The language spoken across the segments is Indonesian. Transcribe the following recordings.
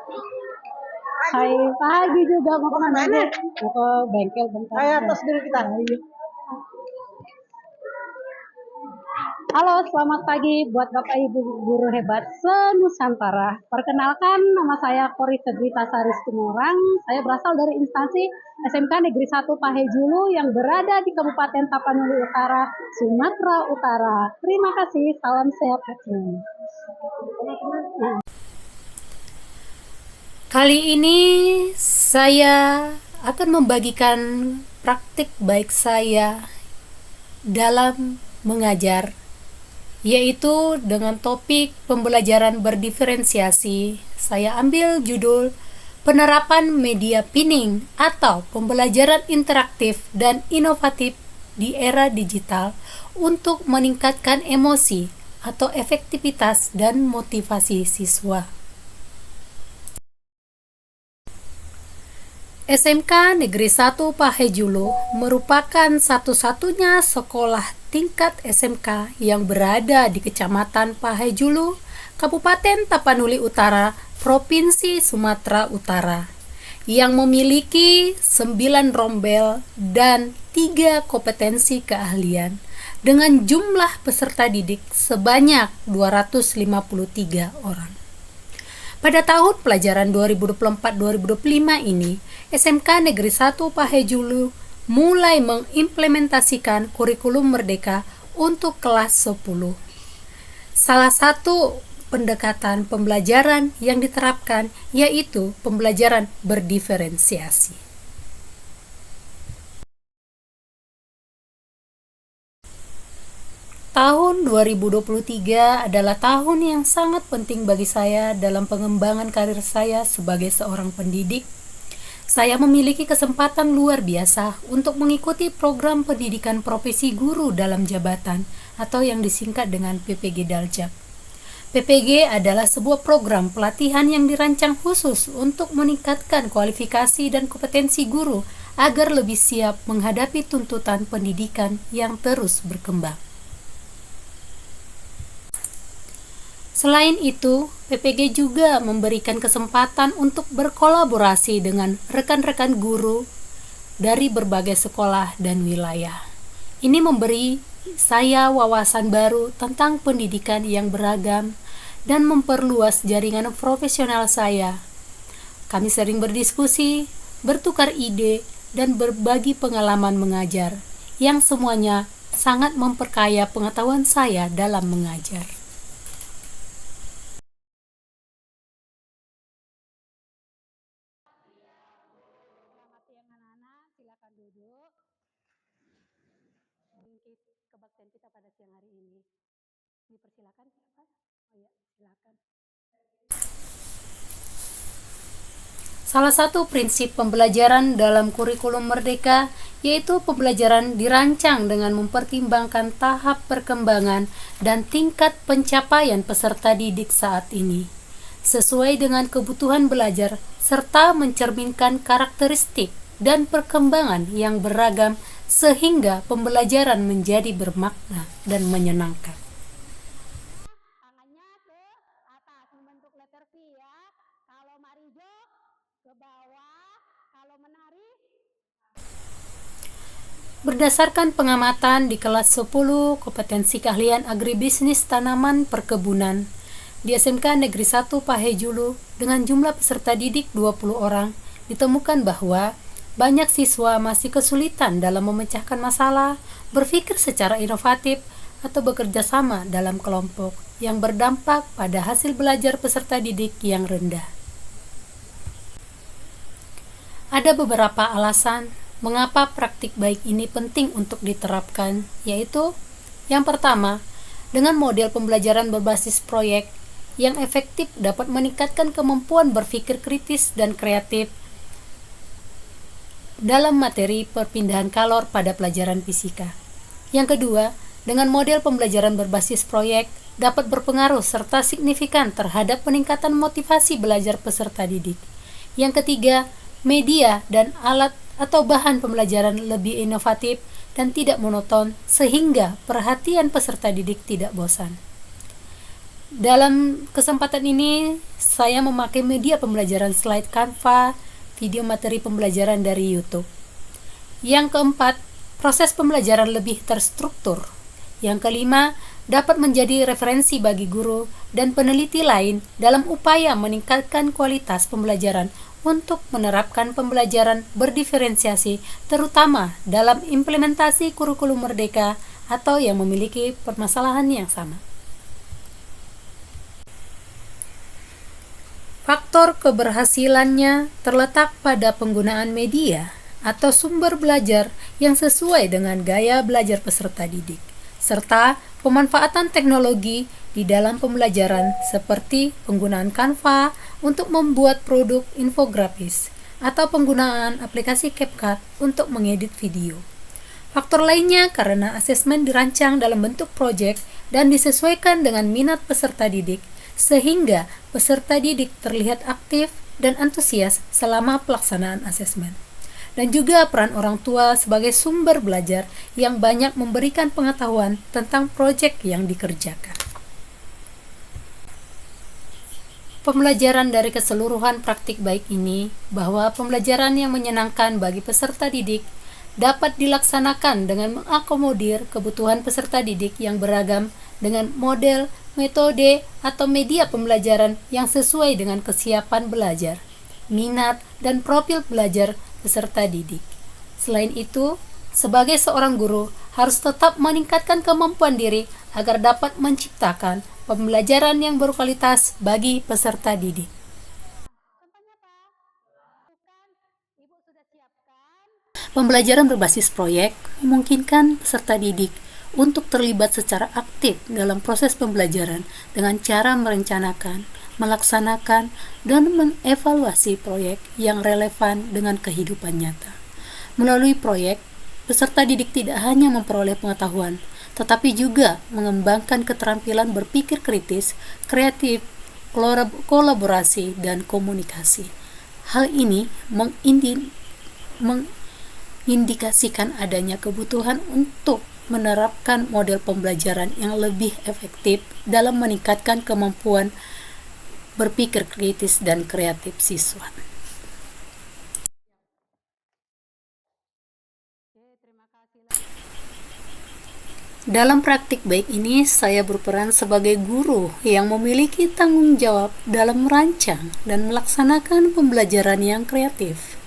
Hai pagi juga mau kemana aja? Mau ke bengkel bentar. Hai atas dulu kita. Halo, selamat pagi buat Bapak Ibu guru hebat se-Nusantara. Perkenalkan, nama saya Kori Fedrita Saris Tumorang. Saya berasal dari instansi SMK Negeri 1 Pahejulu yang berada di Kabupaten Tapanuli Utara, Sumatera Utara. Terima kasih, salam sehat. Kali ini saya akan membagikan praktik baik saya dalam mengajar, yaitu dengan topik pembelajaran berdiferensiasi. Saya ambil judul penerapan media pinning atau pembelajaran interaktif dan inovatif di era digital untuk meningkatkan emosi atau efektivitas dan motivasi siswa. SMK Negeri 1 Pahejulu merupakan satu-satunya sekolah tingkat SMK yang berada di Kecamatan Pahejulu, Kabupaten Tapanuli Utara, Provinsi Sumatera Utara, yang memiliki 9 rombel dan 3 kompetensi keahlian dengan jumlah peserta didik sebanyak 253 orang. Pada tahun pelajaran 2024-2025 ini, SMK Negeri 1 Pahejulu mulai mengimplementasikan kurikulum Merdeka untuk kelas 10. Salah satu pendekatan pembelajaran yang diterapkan yaitu pembelajaran berdiferensiasi. Tahun 2023 adalah tahun yang sangat penting bagi saya dalam pengembangan karir saya sebagai seorang pendidik. Saya memiliki kesempatan luar biasa untuk mengikuti program pendidikan profesi guru dalam jabatan atau yang disingkat dengan PPG Daljab. PPG adalah sebuah program pelatihan yang dirancang khusus untuk meningkatkan kualifikasi dan kompetensi guru agar lebih siap menghadapi tuntutan pendidikan yang terus berkembang. Selain itu, PPG juga memberikan kesempatan untuk berkolaborasi dengan rekan-rekan guru dari berbagai sekolah dan wilayah. Ini memberi saya wawasan baru tentang pendidikan yang beragam dan memperluas jaringan profesional saya. Kami sering berdiskusi, bertukar ide, dan berbagi pengalaman mengajar, yang semuanya sangat memperkaya pengetahuan saya dalam mengajar. Silakan duduk. Mengikuti kebaktian kita pada siang hari ini. Dipersilakan siapa? Oh ya, silakan. Salah satu prinsip pembelajaran dalam kurikulum Merdeka yaitu pembelajaran dirancang dengan mempertimbangkan tahap perkembangan dan tingkat pencapaian peserta didik saat ini, sesuai dengan kebutuhan belajar serta mencerminkan karakteristik dan perkembangan yang beragam sehingga pembelajaran menjadi bermakna dan menyenangkan. Tangannya ke atas membentuk letter V ya. Kalau marijo ke bawah, kalau menari. Berdasarkan pengamatan di kelas 10 kompetensi keahlian agribisnis tanaman perkebunan di SMK Negeri 1 Pahejulu dengan jumlah peserta didik 20 orang, ditemukan bahwa banyak siswa masih kesulitan dalam memecahkan masalah, berpikir secara inovatif, atau bekerja sama dalam kelompok yang berdampak pada hasil belajar peserta didik yang rendah. Ada beberapa alasan mengapa praktik baik ini penting untuk diterapkan, yaitu yang pertama, dengan model pembelajaran berbasis proyek yang efektif dapat meningkatkan kemampuan berpikir kritis dan kreatif dalam materi perpindahan kalor pada pelajaran fisika. Yang kedua, dengan model pembelajaran berbasis proyek dapat berpengaruh serta signifikan terhadap peningkatan motivasi belajar peserta didik. Yang ketiga, media dan alat atau bahan pembelajaran lebih inovatif dan tidak monoton sehingga perhatian peserta didik tidak bosan. Dalam kesempatan ini, saya memakai media pembelajaran slide Canva, video materi pembelajaran dari YouTube. Yang keempat, proses pembelajaran lebih terstruktur. Yang kelima, dapat menjadi referensi bagi guru dan peneliti lain dalam upaya meningkatkan kualitas pembelajaran untuk menerapkan pembelajaran berdiferensiasi, terutama dalam implementasi kurikulum merdeka atau yang memiliki permasalahan yang sama. Faktor keberhasilannya terletak pada penggunaan media atau sumber belajar yang sesuai dengan gaya belajar peserta didik, serta pemanfaatan teknologi di dalam pembelajaran seperti penggunaan Canva untuk membuat produk infografis atau penggunaan aplikasi CapCut untuk mengedit video. Faktor lainnya karena asesmen dirancang dalam bentuk proyek dan disesuaikan dengan minat peserta didik, sehingga peserta didik terlihat aktif dan antusias selama pelaksanaan asesmen. Dan juga peran orang tua sebagai sumber belajar yang banyak memberikan pengetahuan tentang proyek yang dikerjakan. Pembelajaran dari keseluruhan praktik baik ini bahwa pembelajaran yang menyenangkan bagi peserta didik dapat dilaksanakan dengan mengakomodir kebutuhan peserta didik yang beragam dengan model, metode, atau media pembelajaran yang sesuai dengan kesiapan belajar, minat, dan profil belajar peserta didik. Selain itu, sebagai seorang guru harus tetap meningkatkan kemampuan diri agar dapat menciptakan pembelajaran yang berkualitas bagi peserta didik. Pembelajaran berbasis proyek memungkinkan peserta didik untuk terlibat secara aktif dalam proses pembelajaran dengan cara merencanakan, melaksanakan, dan mengevaluasi proyek yang relevan dengan kehidupan nyata. Melalui proyek, peserta didik tidak hanya memperoleh pengetahuan, tetapi juga mengembangkan keterampilan berpikir kritis, kreatif, kolaborasi, dan komunikasi. Hal ini mengindikasikan adanya kebutuhan untuk menerapkan model pembelajaran yang lebih efektif dalam meningkatkan kemampuan berpikir kritis dan kreatif siswa. Dalam praktik baik ini, saya berperan sebagai guru yang memiliki tanggung jawab dalam merancang dan melaksanakan pembelajaran yang kreatif,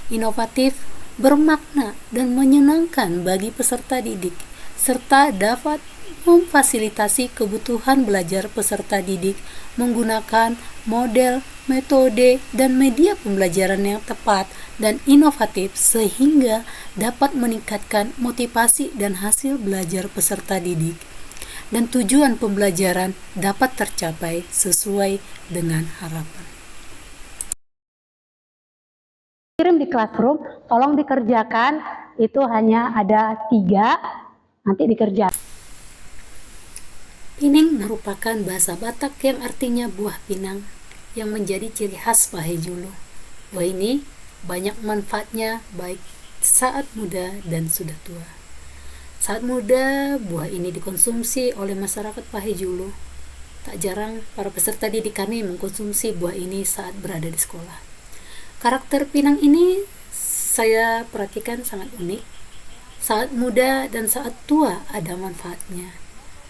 inovatif, bermakna, dan menyenangkan bagi peserta didik, serta dapat memfasilitasi kebutuhan belajar peserta didik menggunakan model, metode, dan media pembelajaran yang tepat dan inovatif sehingga dapat meningkatkan motivasi dan hasil belajar peserta didik, dan tujuan pembelajaran dapat tercapai sesuai dengan harapan. Kirim di Classroom, tolong dikerjakan, itu hanya ada 3, nanti dikerjakan. Pining merupakan bahasa Batak yang artinya buah pinang, yang menjadi ciri khas Pahejulu. Buah ini banyak manfaatnya baik saat muda dan sudah tua. Saat muda, buah ini dikonsumsi oleh masyarakat Pahejulu. Tak jarang para peserta didik kami mengkonsumsi buah ini saat berada di sekolah. Karakter pinang ini saya perhatikan sangat unik. Saat muda dan saat tua ada manfaatnya.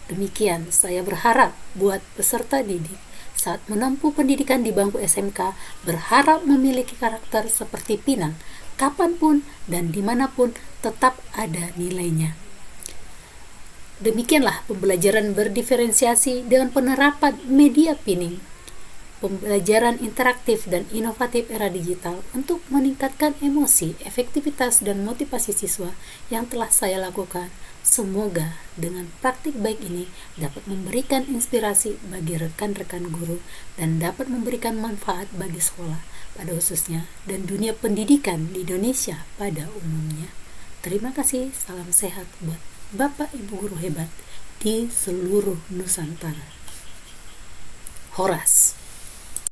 Demikian saya berharap buat peserta didik saat menempuh pendidikan di bangku SMK berharap memiliki karakter seperti pinang, kapanpun dan dimanapun tetap ada nilainya. Demikianlah pembelajaran berdiferensiasi dengan penerapan media pining. Pembelajaran interaktif dan inovatif era digital untuk meningkatkan emosi, efektivitas, dan motivasi siswa yang telah saya lakukan. Semoga dengan praktik baik ini dapat memberikan inspirasi bagi rekan-rekan guru dan dapat memberikan manfaat bagi sekolah pada khususnya dan dunia pendidikan di Indonesia pada umumnya. Terima kasih, salam sehat buat Bapak Ibu guru hebat di seluruh Nusantara. Horas.